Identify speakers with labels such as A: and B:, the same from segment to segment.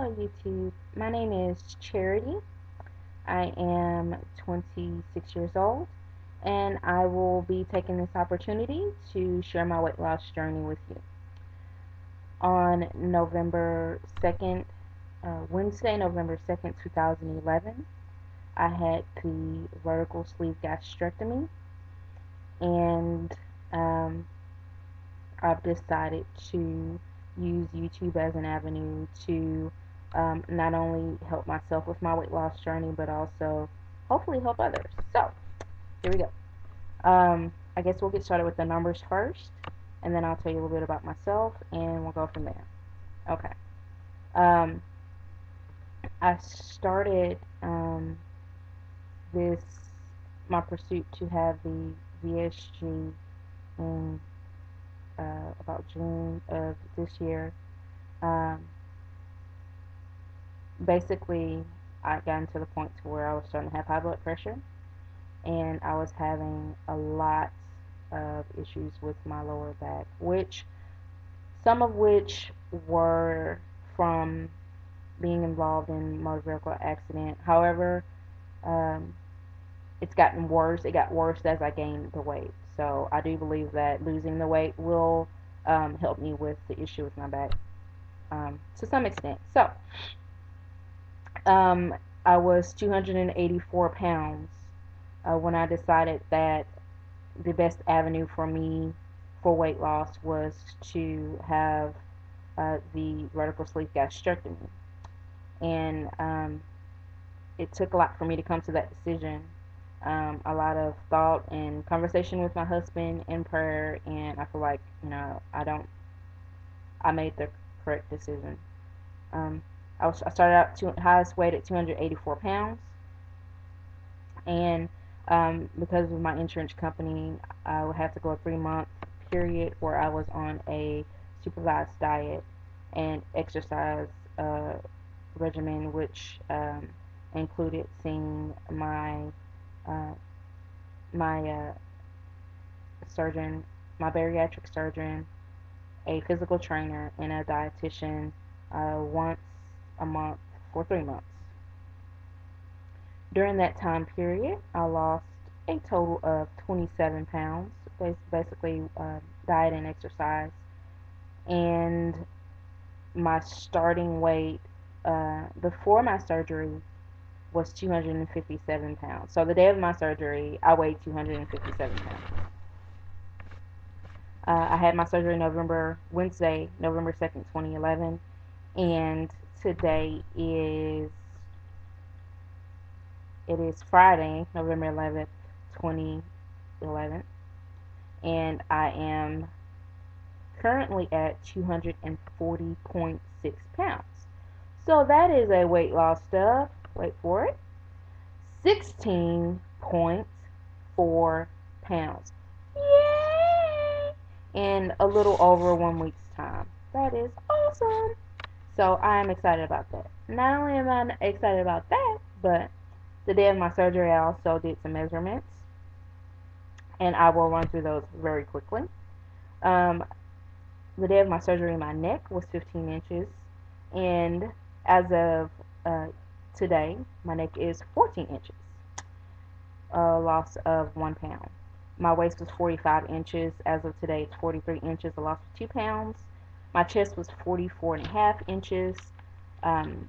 A: Hello YouTube, my name is Charity. I am 26 years old and I will be taking this opportunity to share my weight loss journey with you. On November 2nd, Wednesday, November 2nd, 2011, I had the vertical sleeve gastrectomy and I've decided to use YouTube as an avenue to not only help myself with my weight loss journey, but also hopefully help others. So, here we go. I guess we'll get started with the numbers first, and then I'll tell you a little bit about myself, and we'll go from there. Okay. Um, I started this my pursuit to have the VSG in about June of this year. Um, Basically, I got to the point to where I was starting to have high blood pressure, and I was having a lot of issues with my lower back, which some of which were from being involved in motor vehicle accident. However, um, it's gotten worse. It got worse as I gained the weight. So I do believe that losing the weight will help me with the issue with my back to some extent. So um, I was 284 pounds when I decided that the best avenue for me for weight loss was to have the vertical sleeve gastrectomy. And it took a lot for me to come to that decision. A lot of thought and conversation with my husband in prayer, and I feel like I made the correct decision. Um, I started out highest weight at 284 pounds, and because of my insurance company, I would have to go a 3-month period where I was on a supervised diet and exercise uh, regimen, which included seeing uh, my surgeon, my bariatric surgeon, a physical trainer, and a dietitian once a month for 3 months. During that time period, I lost a total of 27 pounds, basically diet and exercise. And my starting weight before my surgery was 257 pounds. So the day of my surgery, I weighed 257 pounds. I had my surgery Wednesday, November 2nd, 2011, and today it is Friday, November 11th, 2011, and I am currently at 240.6 pounds. So that is a weight loss of, wait for it, 16.4 pounds. Yay! In a little over 1 week's time. That is awesome. So I am excited about that. Not only am I excited about that, but the day of my surgery I also did some measurements, and I will run through those very quickly. Um, the day of my surgery, my neck was 15 inches, and as of today, my neck is 14 inches, a loss of 1 pound. My waist was 45 inches. As of today, it's 43 inches, a loss of 2 pounds. My chest was 44.5 inches. Um,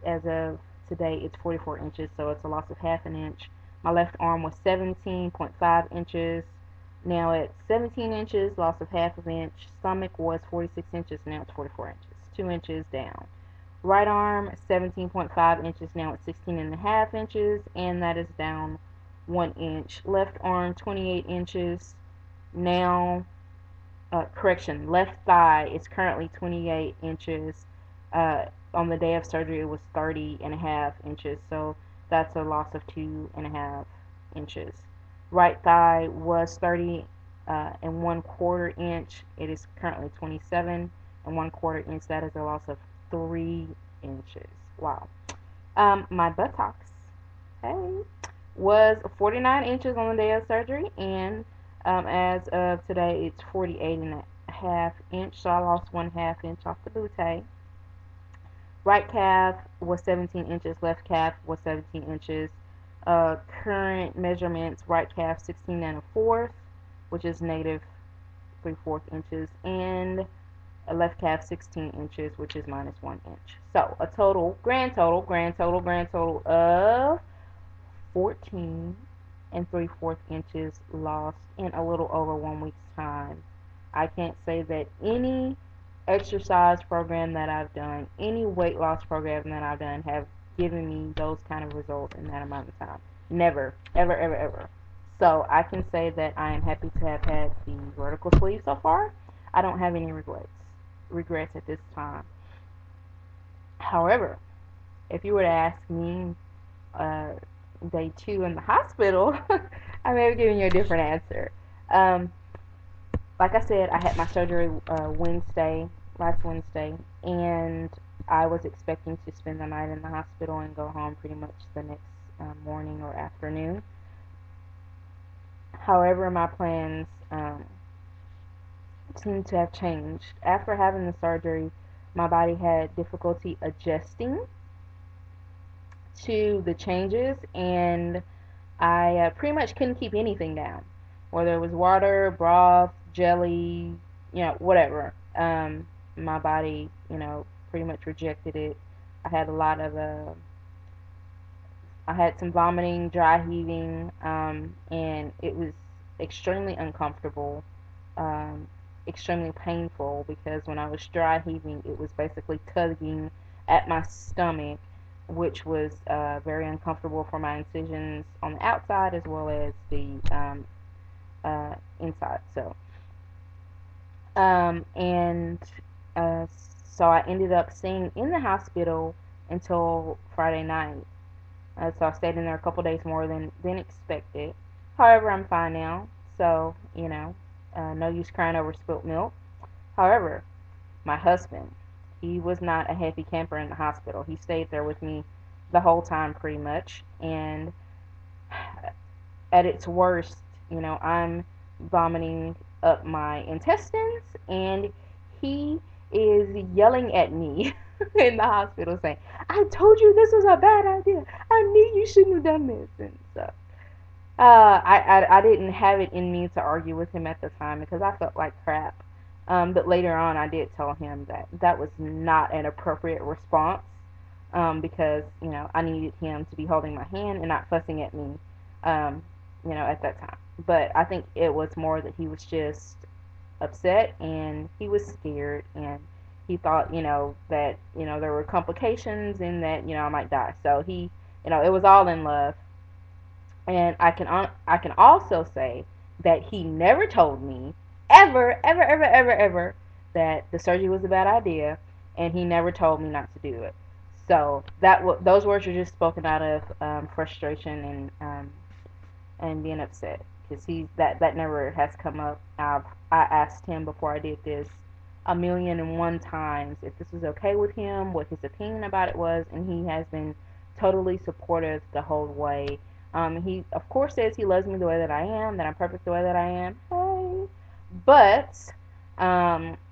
A: as of today, it's 44 inches, so it's a loss of half an inch. My left arm was 17.5 inches. Now it's 17 inches, loss of half an inch. Stomach was 46 inches, now it's 44 inches, 2 inches down. Right arm, 17.5 inches, now it's 16.5 inches, and that is down 1 inch. Left arm, 28 inches, now, left thigh is currently 28 inches. On the day of surgery, it was 30.5 inches, so that's a loss of 2.5 inches. Right thigh was 30.25 inch. It is currently 27.25 inch. That is a loss of 3 inches. Wow. My buttocks, hey, was 49 inches on the day of surgery, and as of today, it's 48.5 inch. So I lost 1/2 inch off the bootay. Right calf was 17 inches, left calf was 17 inches. Current measurements: right calf 16 and a fourth, which is negative 3/4 inches, and a left calf 16 inches, which is minus 1 inch. So a grand total of 14 and 3/4 inches lost in a little over 1 week's time. I can't say that any exercise program that I've done, any weight loss program that I've done, have given me those kind of results in that amount of time. Never, ever, ever, ever. So I can say that I am happy to have had the vertical sleeve so far. I don't have any regrets at this time. However, if you were to ask me uh, day 2 in the hospital, I may have given you a different answer. Um, like I said, I had my surgery last Wednesday, and I was expecting to spend the night in the hospital and go home pretty much the next morning or afternoon. However, my plans seem to have changed. After having the surgery, my body had difficulty adjusting to the changes, and I pretty much couldn't keep anything down, whether it was water, broth, jelly, whatever. My body, pretty much rejected it. I had a lot of, I had some vomiting, dry heaving, and it was extremely uncomfortable, um, extremely painful, because when I was dry heaving, it was basically tugging at my stomach, which was very uncomfortable for my incisions on the outside as well as the inside. And uh, so I ended up staying in the hospital until Friday night. So I stayed in there a couple days more than expected. However, I'm fine now, so no use crying over spilt milk. However, my husband, he was not a happy camper in the hospital. He stayed there with me the whole time pretty much, and at its worst, I'm vomiting up my intestines, and he is yelling at me in the hospital saying, "I told you this was a bad idea. I knew you shouldn't have done this." And so I didn't have it in me to argue with him at the time because I felt like crap. But later on, I did tell him that that was not an appropriate response, because I needed him to be holding my hand and not fussing at me, um, at that time. But I think it was more that he was just upset and he was scared, and he thought that there were complications and that I might die. So he, it was all in love. And I can also say that he never told me ever, ever, ever, ever, ever that the surgery was a bad idea, and he never told me not to do it. So those words are just spoken out of frustration and being upset, because that never has come up. I asked him before I did this a million and one times if this was okay with him, what his opinion about it was, and he has been totally supportive the whole way. He of course says he loves me the way that I am, that I'm perfect the way that I am. Hey, but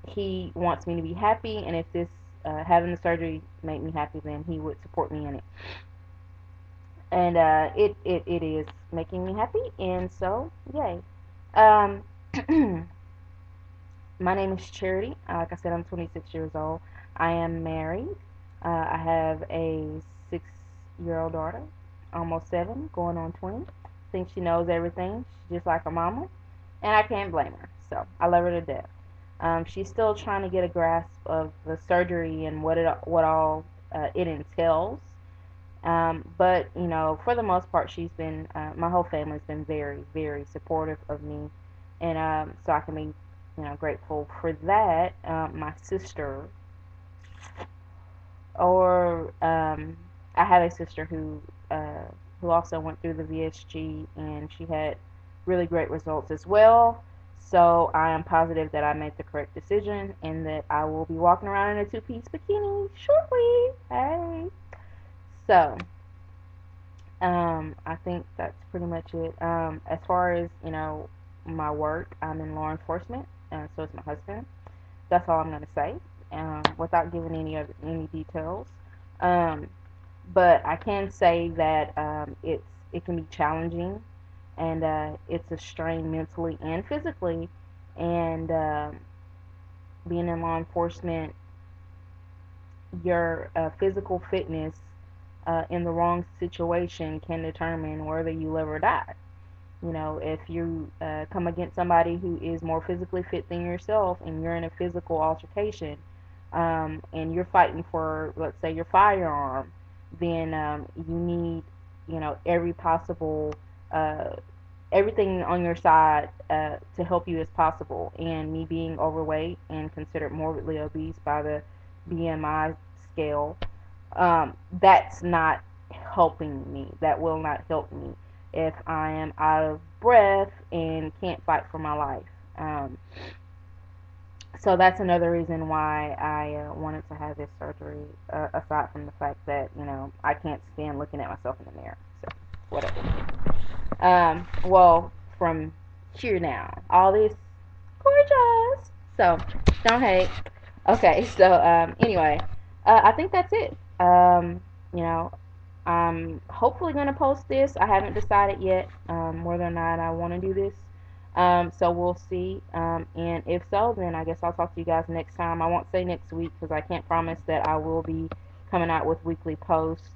A: he wants me to be happy, and if this having the surgery made me happy, then he would support me in it. And it is making me happy, and so yay. Um, my name is Charity. Like I said, I'm 26 years old. I am married. I have a 6-year-old daughter, almost 7, going on 20. Thinks she knows everything. She's just like her mama, and I can't blame her. So I love her to death. She's still trying to get a grasp of the surgery and what all it entails. But for the most part, she's been my whole family's been very, very supportive of me, and so I can be grateful for that. My sister, or I have a sister who also went through the VSG, and she had really great results as well. So I am positive that I made the correct decision, and that I will be walking around in a 2-piece bikini shortly. Hey. So, I think that's pretty much it. As far as, my work, I'm in law enforcement, so is my husband. That's all I'm going to say, without giving any details. Um, but I can say that it can be challenging, and it's a strain mentally and physically. And being in law enforcement, your physical fitness in the wrong situation can determine whether you live or die. You know, if you come against somebody who is more physically fit than yourself and you're in a physical altercation, and you're fighting for, let's say, your firearm, then you need, every possible, uh, everything on your side to help you as possible. And me being overweight and considered morbidly obese by the BMI scale, that's not helping me. That will not help me if I am out of breath and can't fight for my life. Um, so that's another reason why I wanted to have this surgery. Aside from the fact that I can't stand looking at myself in the mirror. So whatever. Well, from here now, all this gorgeous. So don't hate. Okay, so anyway, I think that's it. You know, I'm hopefully gonna post this. I haven't decided yet whether or not I want to do this. So we'll see. And if so, then I guess I'll talk to you guys next time. I won't say next week because I can't promise that I will be coming out with weekly posts.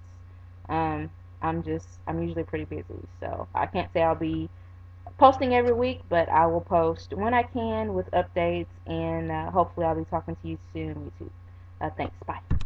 A: Um, I'm usually pretty busy, so I can't say I'll be posting every week, but I will post when I can with updates, and hopefully I'll be talking to you soon, YouTube. Thanks. Bye.